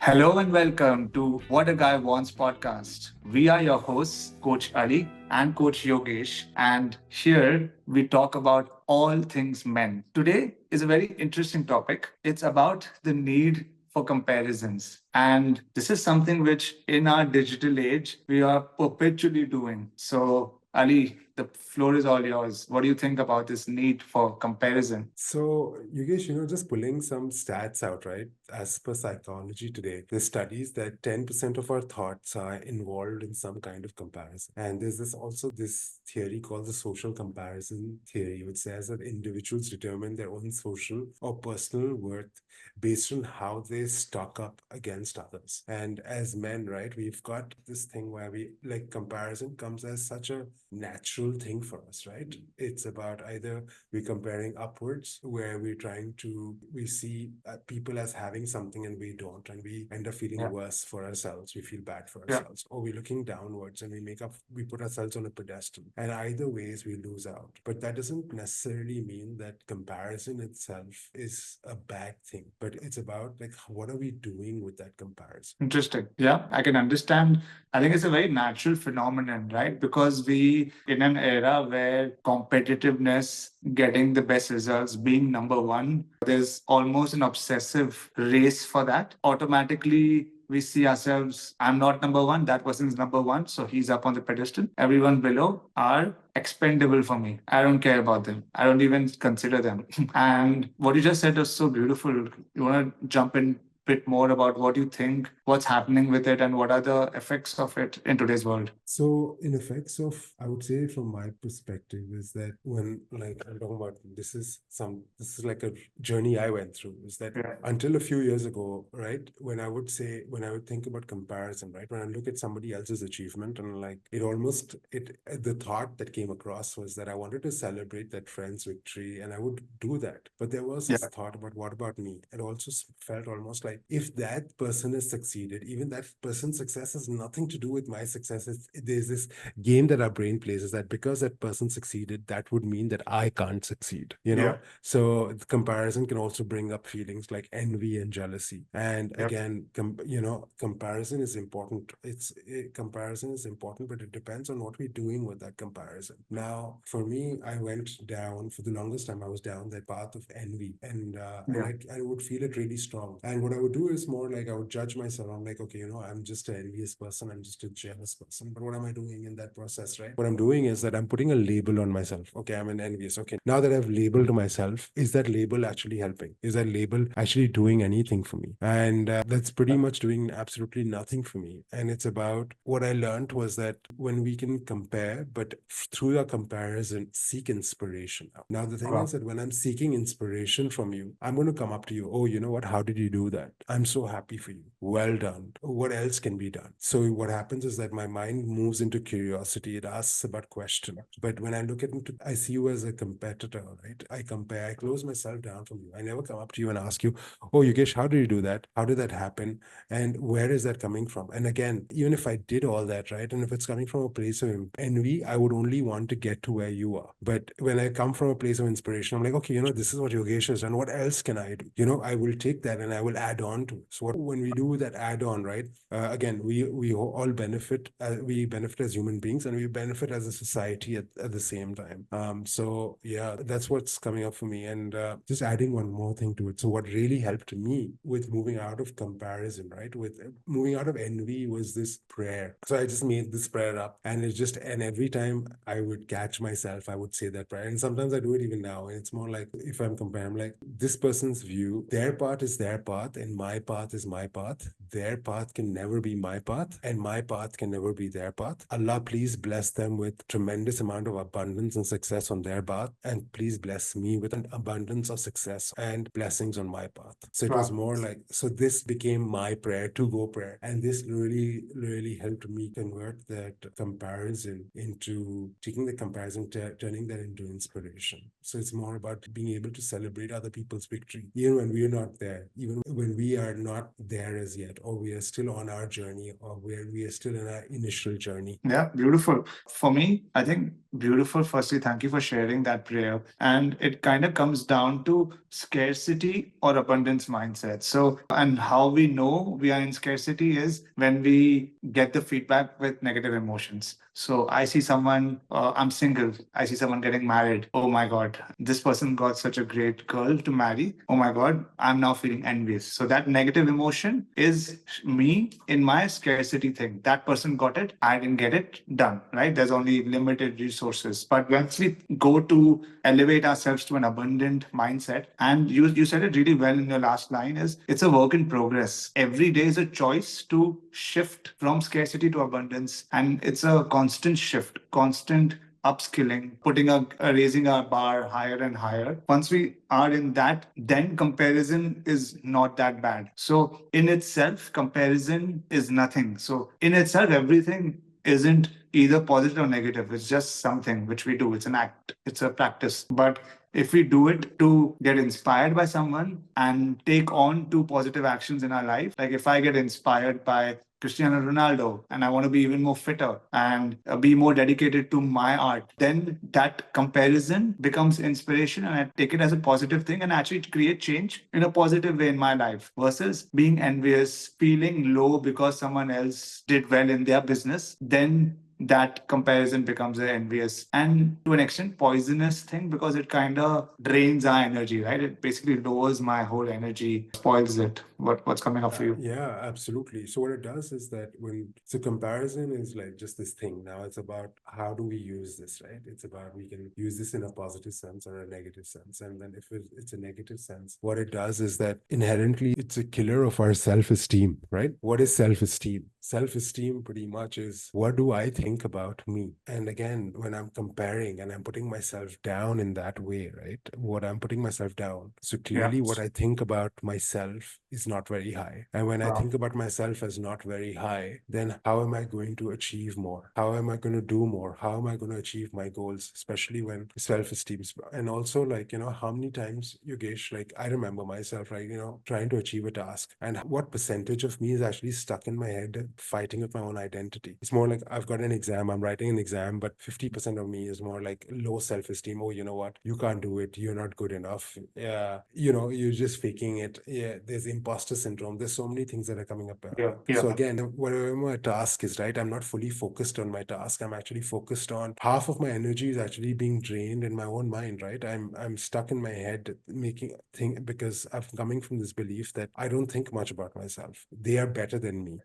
Hello and welcome to What a Guy Wants podcast. We are your hosts, Coach Ali and Coach Yogesh, and here we talk about all things men. Today is a very interesting topic. It's about the need for comparisons. And this is something which, in our digital age, we are perpetually doing. So, Ali, the floor is all yours. What do you think about this need for comparison? So, Yogesh, just pulling some stats out, right? As per psychology today, there's studies that 10% of our thoughts are involved in some kind of comparison. And there's this theory called the social comparison theory, which says that individuals determine their own social or personal worth based on how they stock up against others. And as men, right, we've got this thing where we like comparison comes as such a natural thing for us, right? It's about either we're comparing upwards where we see people as having something and we don't, and we end up feeling Yeah. worse for ourselves, we feel bad for Yeah. ourselves, or we're looking downwards and we put ourselves on a pedestal, and either ways we lose out. But that doesn't necessarily mean that comparison itself is a bad thing, but it's about like what are we doing with that comparison. Interesting. Yeah, I can understand. I think it's a very natural phenomenon, right? Because we, in an era where competitiveness, getting the best results, being number one, there's almost an obsessive race for that. Automatically, we see ourselves, I'm not number one, that person's number one, so he's up on the pedestal. Everyone below are expendable for me. I don't care about them. I don't even consider them. And what you just said was so beautiful. You want to jump in bit more about what you think, what's happening with it, and what are the effects of it in today's world? So, in effects of, I would say from my perspective, is that when like I'm talking about this is like a journey I went through, is that Yeah. until a few years ago, right, when I would think about comparison, right, when I look at somebody else's achievement and like the thought that came across was that I wanted to celebrate that friend's victory and I would do that. But there was this Yeah. thought about what about me? It also felt almost like if that person has succeeded, even that person's success has nothing to do with my success. There's this game that our brain plays is that because that person succeeded, that would mean that I can't succeed, Yeah. So the comparison can also bring up feelings like envy and jealousy. And Yep. again, comparison is important. Comparison is important, but it depends on what we're doing with that comparison. Now, for me, I went down for the longest time. I was down that path of envy, and Yeah. I would feel it really strong. And what I would do is more like I would judge myself. I'm like, okay, I'm just an envious person. I'm just a jealous person. But what am I doing in that process, right? What I'm doing is that I'm putting a label on myself. Okay, I'm an envious. Okay, now that I've labeled myself, is that label actually helping? Is that label actually doing anything for me? And that's pretty much doing absolutely nothing for me. And it's about what I learned was that when we can compare, but through our comparison, seek inspiration. Now, the thing Wow. is that when I'm seeking inspiration from you, I'm going to come up to you. Oh, you know what? How did you do that? I'm so happy for you. Well done. What else can be done? So what happens is that my mind moves into curiosity. It asks about question. But when I look at it, I see you as a competitor, right? I compare, I close myself down from you. I never come up to you and ask you, oh, Yugesh, how did you do that? How did that happen? And where is that coming from? And again, even if I did all that, right? And if it's coming from a place of envy, I would only want to get to where you are. But when I come from a place of inspiration, I'm like, okay, this is what Yogesh has done. What else can I do? I will take that and I will add on to it. So when we do that add on, right? Again, we all benefit. We benefit as human beings, and we benefit as a society at the same time. So yeah, that's what's coming up for me. And just adding one more thing to it. So what really helped me with moving out of comparison, right? With moving out of envy was this prayer. So I just made this prayer up, and every time I would catch myself, I would say that prayer. And sometimes I do it even now. And it's more like if I'm comparing, I'm like, this person's view, their path is their path, and my path is my path. Their path can never be my path, and my path can never be their path. Allah, please bless them with tremendous amount of abundance and success on their path, and please bless me with an abundance of success and blessings on my path. So it was Wow. more like, so this became my prayer to go prayer, and this really, really helped me convert that comparison into taking the comparison, turning that into inspiration. So it's more about being able to celebrate other people's victory, even when we are not there, even when we are not there as yet, yet, or we are still on our journey, or where we are still in our initial journey. Yeah, beautiful. For me, I think beautiful. Firstly, thank you for sharing that prayer. And it kind of comes down to scarcity or abundance mindset. So, and how we know we are in scarcity is when we get the feedback with negative emotions. So, I see someone, I'm single, I see someone getting married. Oh my God, this person got such a great girl to marry. Oh my God, I'm now feeling envious. So, that negative emotion is me in my scarcity thing. That person got it, I didn't get it, done, right? There's only limited resources. But once we go to elevate ourselves to an abundant mindset, and you said it really well in your last line, is it's a work in progress. Every day is a choice to shift from scarcity to abundance. And it's a constant shift, constant upskilling, raising our bar higher and higher. Once we are in that, then comparison is not that bad. So in itself, comparison is nothing. So in itself, everything isn't either positive or negative. It's just something which we do. It's an act. It's a practice. But if we do it to get inspired by someone and take on to positive actions in our life, like if I get inspired by Cristiano Ronaldo and I want to be even more fitter and be more dedicated to my art, then that comparison becomes inspiration and I take it as a positive thing and actually create change in a positive way in my life versus being envious, feeling low because someone else did well in their business. Then that comparison becomes an envious and to an extent poisonous thing because it kind of drains our energy, right? It basically lowers my whole energy, spoils it. What's coming up for you? Yeah, absolutely. So what it does is that comparison is like just this thing. Now it's about how do we use this, right? It's about we can use this in a positive sense or a negative sense. And then if it's a negative sense, what it does is that inherently it's a killer of our self-esteem, right? What is self-esteem? Self-esteem pretty much is what do I think about me? And again, when I'm comparing and I'm putting myself down in that way, right? What I'm putting myself down. So clearly what I think about myself is not very high. And when I think about myself as not very high, then how am I going to achieve more? How am I going to do more? How am I going to achieve my goals, especially when self-esteem is, and also like, how many times, Yogesh, like I remember myself, right, trying to achieve a task and what percentage of me is actually stuck in my head fighting with my own identity. It's more like I've got an exam, I'm writing an exam, but 50% of me is more like low self-esteem. Oh, you know what? You can't do it. You're not good enough. Yeah. You're just faking it. Yeah. There's imposter syndrome. There's so many things that are coming up. So again, whatever my task is, right, I'm not fully focused on my task. I'm actually focused on half of my energy is actually being drained in my own mind, right? I'm stuck in my head making think because I'm coming from this belief that I don't think much about myself. They are better than me,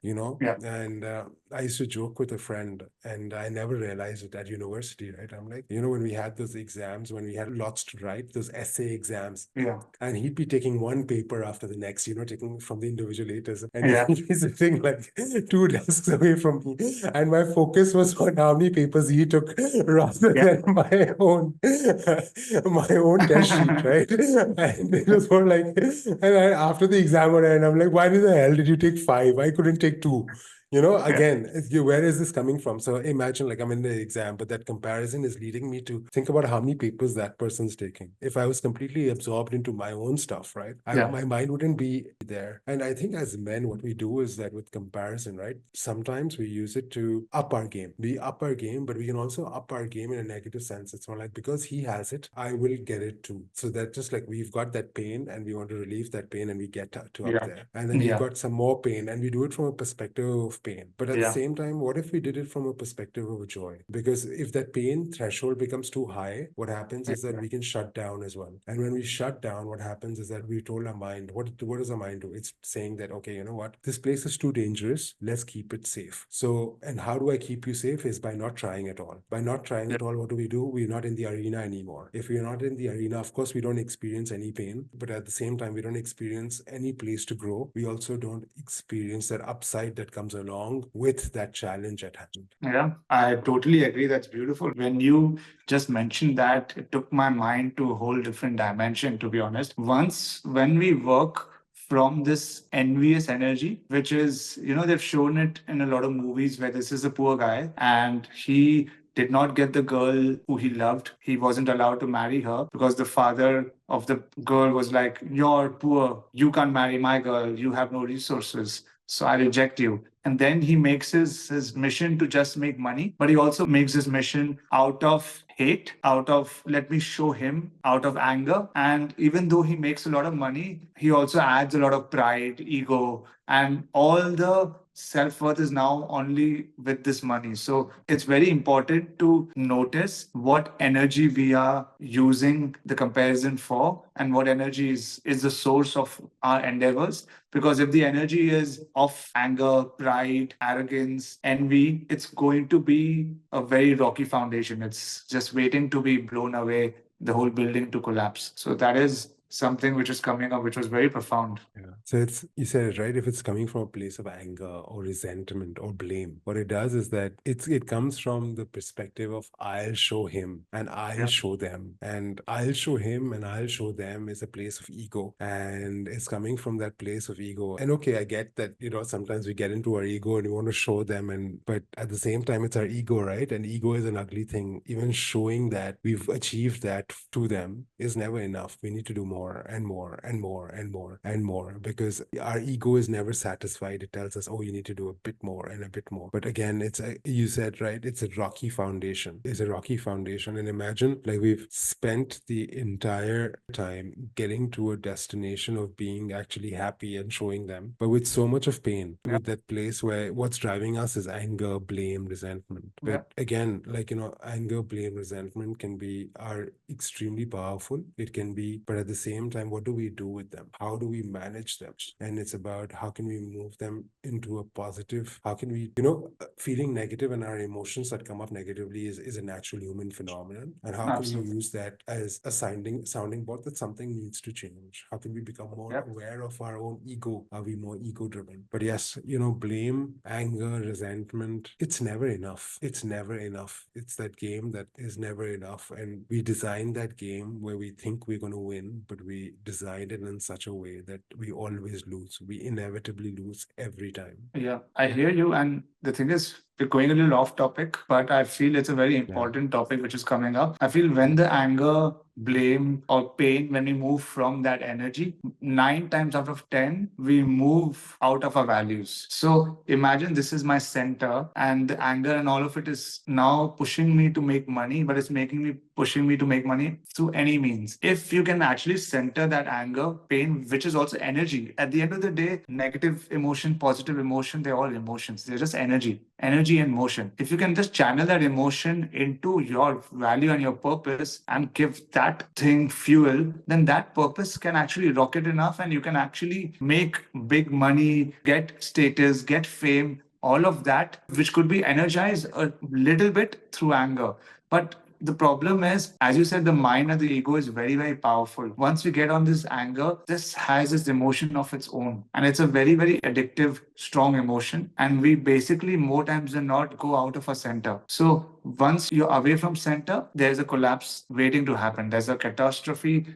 And I used to joke with a friend, and I never realized it at university, right? I'm like, when we had those exams, when we had lots to write, those essay exams, and he'd be taking one paper after the next, taking from the invigilators, and he'd be sitting like two desks away from me, and my focus was on how many papers he took rather than my own test sheet, right? And it was more like, after the exam, and I'm like, why the hell did you take 5? I couldn't take 2. Again, where is this coming from? So imagine like I'm in the exam, but that comparison is leading me to think about how many papers that person's taking. If I was completely absorbed into my own stuff, right? My mind wouldn't be there. And I think as men, what we do is that with comparison, right? Sometimes we use it to up our game. We up our game, but we can also up our game in a negative sense. It's more like because he has it, I will get it too. So that just like we've got that pain and we want to relieve that pain and we get to up there. And then we've got some more pain and we do it from a perspective of pain. But at the same time, what if we did it from a perspective of joy? Because if that pain threshold becomes too high, what happens is that we can shut down as well. And when we shut down, what happens is that we told our mind, what does our mind do? It's saying that, okay, you know what? This place is too dangerous. Let's keep it safe. So, and how do I keep you safe is by not trying at all. By not trying at all, what do? We're not in the arena anymore. If we're not in the arena, of course, we don't experience any pain, but at the same time, we don't experience any place to grow. We also don't experience that upside that comes along with that challenge at hand. Yeah, I totally agree. That's beautiful. When you just mentioned that, it took my mind to a whole different dimension, to be honest. Once, when we work from this envious energy, which is, they've shown it in a lot of movies where this is a poor guy and he did not get the girl who he loved. He wasn't allowed to marry her because the father of the girl was like, "You're poor. You can't marry my girl. You have no resources." so I reject you. And then he makes his mission to just make money, but he also makes his mission out of hate, out of let me show him, out of anger. And even though he makes a lot of money, he also adds a lot of pride, ego, and all the self worth is now only with this money. So it's very important to notice what energy we are using the comparison for, and what energy is the source of our endeavors. Because if the energy is of anger, pride, arrogance, envy, it's going to be a very rocky foundation. It's just waiting to be blown away, the whole building to collapse. So that is something which is coming up, which was very profound. Yeah. So it's, you said it right. If it's coming from a place of anger or resentment or blame, what it does is that it comes from the perspective of I'll show him and I'll Yeah. show them, and I'll show him and I'll show them is a place of ego, and it's coming from that place of ego. And okay, I get that, you know, sometimes we get into our ego and we want to show them, and but at the same time it's our ego, right? And ego is an ugly thing. Even showing that we've achieved that to them is never enough. We need to do more and more and more and more and more, because our ego is never satisfied. It tells us, oh, you need to do a bit more and a bit more. But again, it's a, you said right, it's a rocky foundation. It's a rocky foundation. And imagine like we've spent the entire time getting to a destination of being actually happy and showing them, but with so much of pain, Yeah. with that place where what's driving us is anger, blame, resentment. Yeah. But again, like, you know, anger, blame, resentment can be, are extremely powerful. It can be, but at the same time, what do we do with them? How do we manage them? And it's about how can we move them into a positive, how can we, you know, feeling negative and our emotions that come up negatively is a natural human phenomenon. And how can we Absolutely. use that as a sounding board that something needs to change? How can we become more Yep. aware of our own ego? Are we more ego driven? But yes, you know, blame, anger, resentment, it's never enough. It's never enough. It's that game that is never enough. And we design that game where we think we're going to win, but we design it in such a way that we always lose. We inevitably lose every time. Yeah, I hear you. And the thing is, we're going a little off topic, but I feel it's a very Yeah. important topic which is coming up. I feel when the anger, blame, or pain, when we move from that energy, 9 times out of 10, we move out of our values. So imagine this is my center, and the anger and all of it is now pushing me to make money, but it's making me pushing me to make money through any means. If you can actually center that anger, pain, which is also energy, at the end of the day, negative emotion, positive emotion, they're all emotions. They're just energy and motion. If you can just channel that emotion into your value and your purpose and give that thing fuel, then that purpose can actually rocket enough and you can actually make big money, get status, get fame, all of that, which could be energized a little bit through anger. But the problem is, as you said, the mind and the ego is very, very powerful. Once we get on this anger, this has this emotion of its own. And it's a very, very addictive, strong emotion. And we basically, more times than not, go out of our center. So once you're away from center, there's a collapse waiting to happen. There's a catastrophe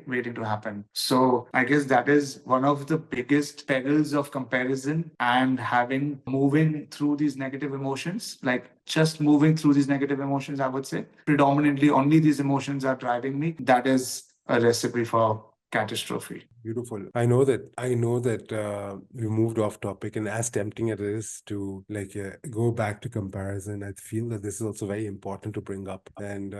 waiting to happen. So I guess that is one of the biggest perils of comparison and having moving through these negative emotions, like just moving through these negative emotions, I would say. Predominantly, only these emotions are driving me. That is a recipe for catastrophe. Beautiful. I know that we moved off topic, and as tempting it is to like go back to comparison, I feel that this is also very important to bring up. And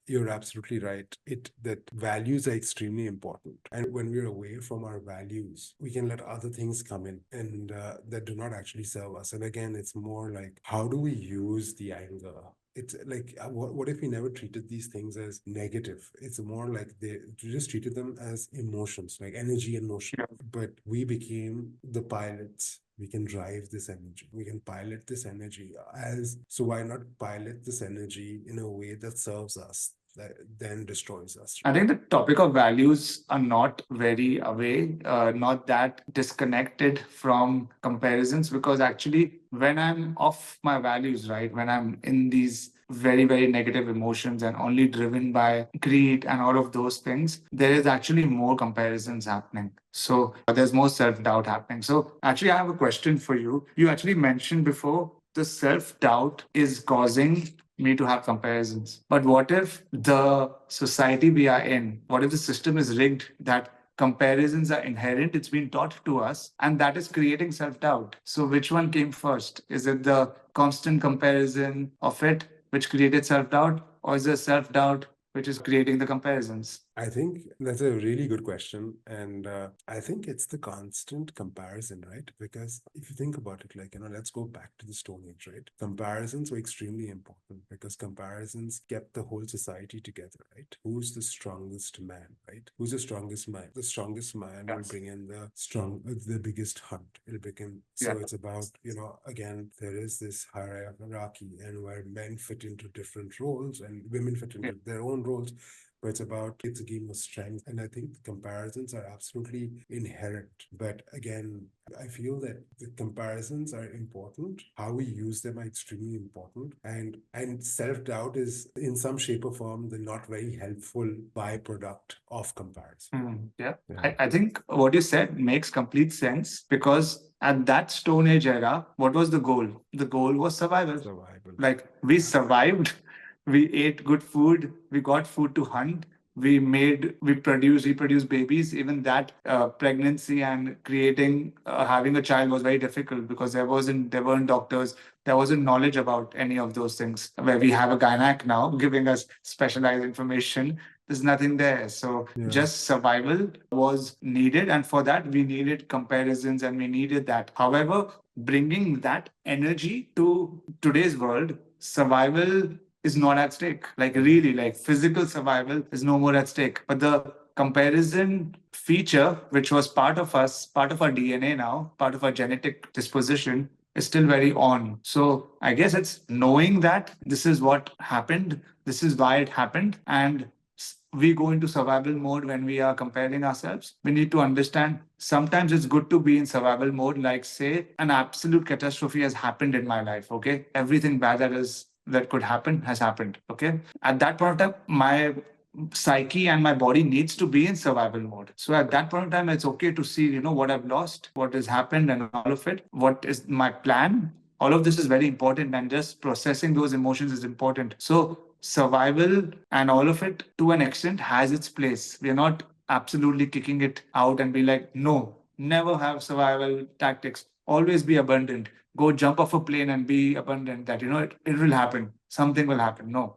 you're absolutely right. It that values are extremely important, and when we're away from our values, we can let other things come in and that do not actually serve us. And again, it's more like how do we use the anger? It's like what if we never treated these things as negative? It's more like they just treated them as emotions, like energy and motion. Yeah. But we became the pilots. We can drive this energy, we can pilot this energy, as so why not pilot this energy in a way that serves us, that then destroys us? I think the topic of values are not very away, not that disconnected from comparisons, because actually, when I'm off my values, right, when I'm in these very, very negative emotions and only driven by greed and all of those things, there is actually more comparisons happening. So there's more self doubt happening. So actually, I have a question for you. You actually mentioned before the self doubt is causing me to have comparisons. But what if the society we are in, what if the system is rigged that comparisons are inherent, it's been taught to us, and that is creating self doubt. So, which one came first? Is it the constant comparison of it which created self doubt, or is it self doubt which is creating the comparisons? I think that's a really good question. And I think it's the constant comparison, right? Because if you think about it, like, let's go back to the Stone Age, right? Comparisons were extremely important because comparisons kept the whole society together, right? Who's the strongest man, right? Who's the strongest man? The strongest man will Yes. bring in the biggest hunt. It'll begin. So Yeah. it's about, again, there is this hierarchy and where men fit into different roles and women fit Yeah. into their own roles, but it's a game of strength. And I think the comparisons are absolutely inherent. But again, I feel that the comparisons are important. How we use them are extremely important. And self-doubt is in some shape or form the not very helpful byproduct of comparison. Yeah. Yeah. I think what you said makes complete sense because at that Stone Age era, what was the goal? The goal was survival. Survival. Like we survived, we ate good food, we got food to hunt, we reproduced babies. Even that pregnancy and creating, having a child was very difficult because there weren't doctors, there wasn't knowledge about any of those things. Where we have a gynec now giving us specialized information, there's nothing there. So Yeah. just survival was needed. And for that, we needed comparisons and we needed that. However, bringing that energy to today's world, survival is not at stake. Like, really, like physical survival is no more at stake. But the comparison feature, which was part of us, part of our DNA now, part of our genetic disposition, is still very on. So I guess it's knowing that this is what happened, this is why it happened, and we go into survival mode when we are comparing ourselves. We need to understand sometimes it's good to be in survival mode, like, say, an absolute catastrophe has happened in my life. Okay. Everything bad that could happen has happened. Okay. At that point of time, my psyche and my body needs to be in survival mode. So at that point in time, it's okay to see, what I've lost, what has happened, and all of it. What is my plan? All of this is very important, and just processing those emotions is important. So survival and all of it to an extent has its place. We're not absolutely kicking it out and be like, no, never have survival tactics. Always be abundant. Go jump off a plane and be abundant that, it will happen. Something will happen. No,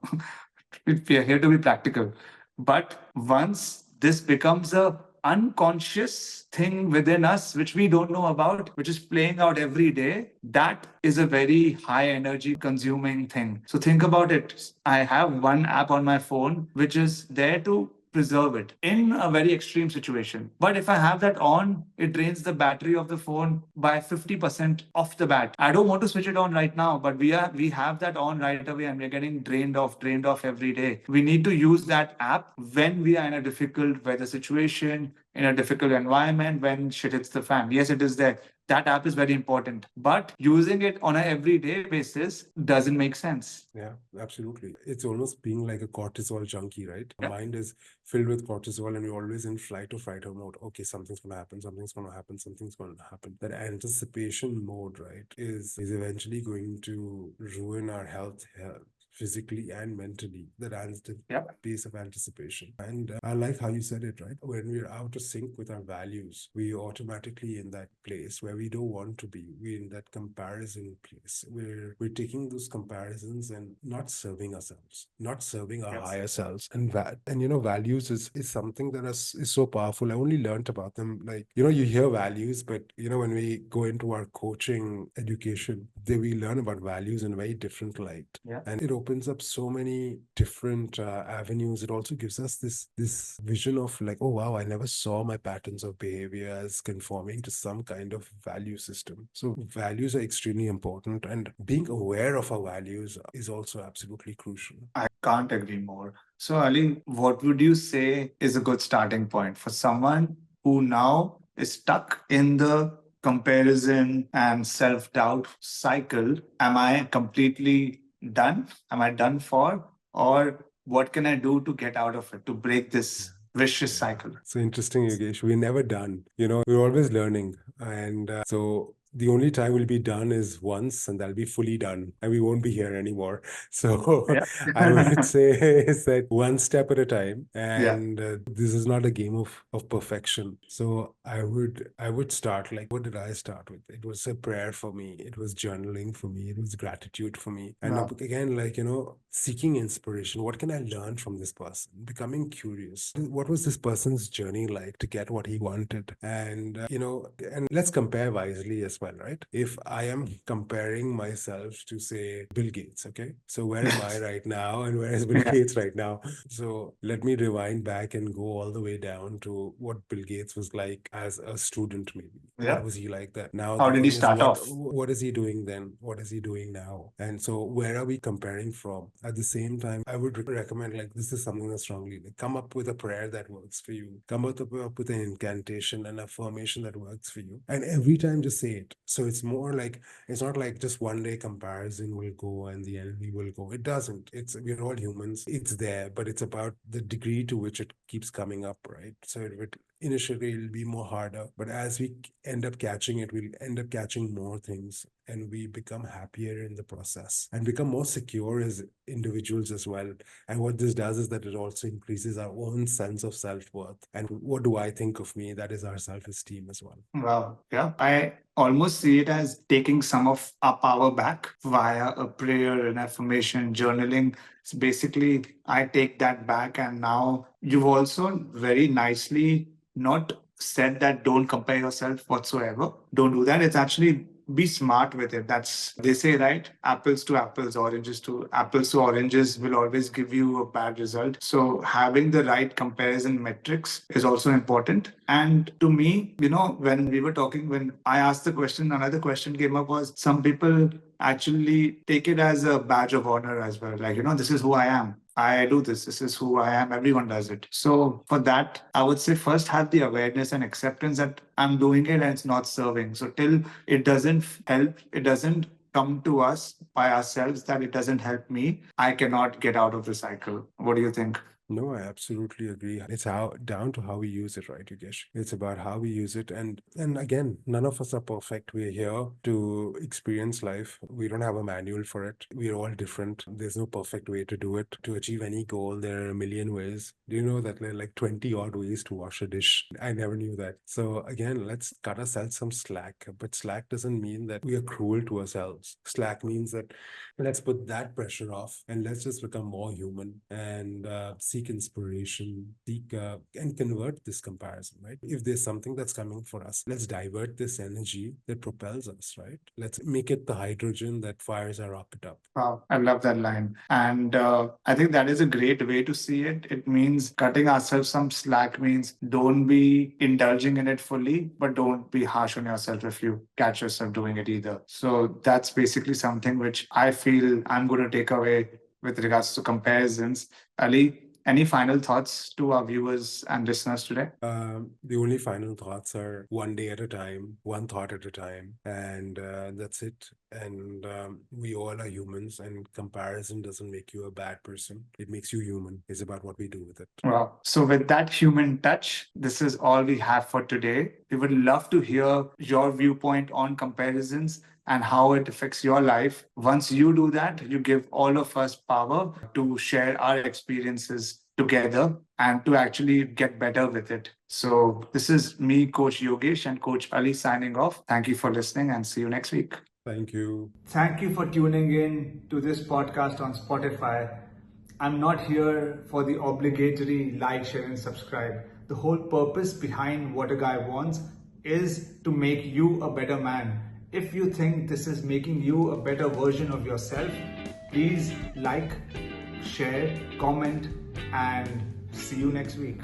we are here to be practical. But once this becomes a unconscious thing within us, which we don't know about, which is playing out every day, that is a very high energy consuming thing. So think about it. I have one app on my phone which is there to preserve it in a very extreme situation. But if I have that on, it drains the battery of the phone by 50% off the bat. I don't want to switch it on right now, but we have that on right away and we're getting drained off every day. We need to use that app when we are in a difficult weather situation, in a difficult environment, when shit hits the fan. Yes, it is there. That app is very important. But using it on an everyday basis doesn't make sense. Yeah, absolutely. It's almost being like a cortisol junkie, right? Yeah. Mind is filled with cortisol and you're always in flight or fight mode. Okay, something's going to happen, something's going to happen, something's going to happen. That anticipation mode, right, is eventually going to ruin our health physically and mentally. That pace of anticipation. And I like how you said it, right? When we're out of sync with our values, we automatically in that place where we don't want to be. We're in that comparison place where we're taking those comparisons and not serving ourselves, not serving our higher selves. And values is something that is so powerful. I only learned about them, like, you hear values, but when we go into our coaching education, we learn about values in a very different light. Yeah. And it opens up so many different avenues. It also gives us this vision of like, oh wow, I never saw my patterns of behavior as conforming to some kind of value system. So values are extremely important, and being aware of our values is also absolutely crucial. I can't agree more. So, Ali, what would you say is a good starting point for someone who now is stuck in the comparison and self doubt cycle? Am I completely done? Am I done for? Or what can I do to get out of it, to break this vicious cycle? So interesting, Yogesh. We're never done. We're always learning. And so the only time we'll be done is once, and that'll be fully done, and we won't be here anymore. So I would Yeah. say is that one step at a time, Yeah. and this is not a game of perfection. So I would start like, what did I start with? It was a prayer for me. It was journaling for me. It was gratitude for me. And Wow. again, like, seeking inspiration. What can I learn from this person? Becoming curious. What was this person's journey like to get what he wanted? And, and let's compare wisely as well, right? If I am comparing myself to, say, Bill Gates, okay? So where am I Yes. right now and where is Bill Yeah. Gates right now? So let me rewind back and go all the way down to what Bill Gates was like as a student, maybe. What Yeah. was he like that? Now How the did he thing is, start off? what is he doing then? What is he doing now? And so where are we comparing from? At the same time, I would recommend, like, this is something that's strongly, like, come up with a prayer that works for you. Come up with an incantation and affirmation that works for you. And every time just say it. So it's more like, it's not like just one day comparison will go and the enemy will go. It doesn't. We're all humans. It's there, but it's about the degree to which it keeps coming up, right? So initially it'll be more harder, but as we end up catching it, we'll end up catching more things, and we become happier in the process and become more secure as individuals as well. And what this does is that it also increases our own sense of self-worth. And what do I think of me? That is our self-esteem as well. Wow. Yeah. I almost see it as taking some of our power back via a prayer, an affirmation, journaling. It's basically, I take that back. And now you've also very nicely not said that don't compare yourself whatsoever. Don't do that. It's actually be smart with it. That's, they say, right? Apples to apples, oranges to apples to oranges will always give you a bad result. So having the right comparison metrics is also important. And to me, when we were talking, when I asked the question, another question came up was some people actually take it as a badge of honor as well. Like, this is who I am. I do this. This is who I am. Everyone does it. So for that, I would say first have the awareness and acceptance that I'm doing it and it's not serving. So till it doesn't help, it doesn't come to us by ourselves that it doesn't help me, I cannot get out of the cycle. What do you think? No, I absolutely agree. It's how down to how we use it, right, Yogesh? It's about how we use it. And again, none of us are perfect. We're here to experience life. We don't have a manual for it. We're all different. There's no perfect way to do it. To achieve any goal, there are a million ways. Do you know that there are like 20 odd ways to wash a dish? I never knew that. So again, let's cut ourselves some slack. But slack doesn't mean that we are cruel to ourselves. Slack means that let's put that pressure off and let's just become more human and seek inspiration, seek and convert this comparison, right? If there's something that's coming for us, let's divert this energy that propels us, right? Let's make it the hydrogen that fires our rocket up. Wow, I love that line. And I think that is a great way to see it. It means cutting ourselves some slack means don't be indulging in it fully, but don't be harsh on yourself if you catch yourself doing it either. So that's basically something which I feel I'm going to take away with regards to comparisons. Ali, any final thoughts to our viewers and listeners today? The only final thoughts are one day at a time, one thought at a time, and that's it. And we all are humans, and comparison doesn't make you a bad person. It makes you human. It's about what we do with it. Wow. So, with that human touch, this is all we have for today. We would love to hear your viewpoint on comparisons and how it affects your life. Once you do that, you give all of us power to share our experiences together and to actually get better with it. So, this is me, Coach Yogesh, and Coach Ali signing off. Thank you for listening and see you next week. Thank you. Thank you for tuning in to this podcast on Spotify. I'm not here for the obligatory like, share, and subscribe. The whole purpose behind What a Guy Wants is to make you a better man. If you think this is making you a better version of yourself, please like, share, comment, and see you next week.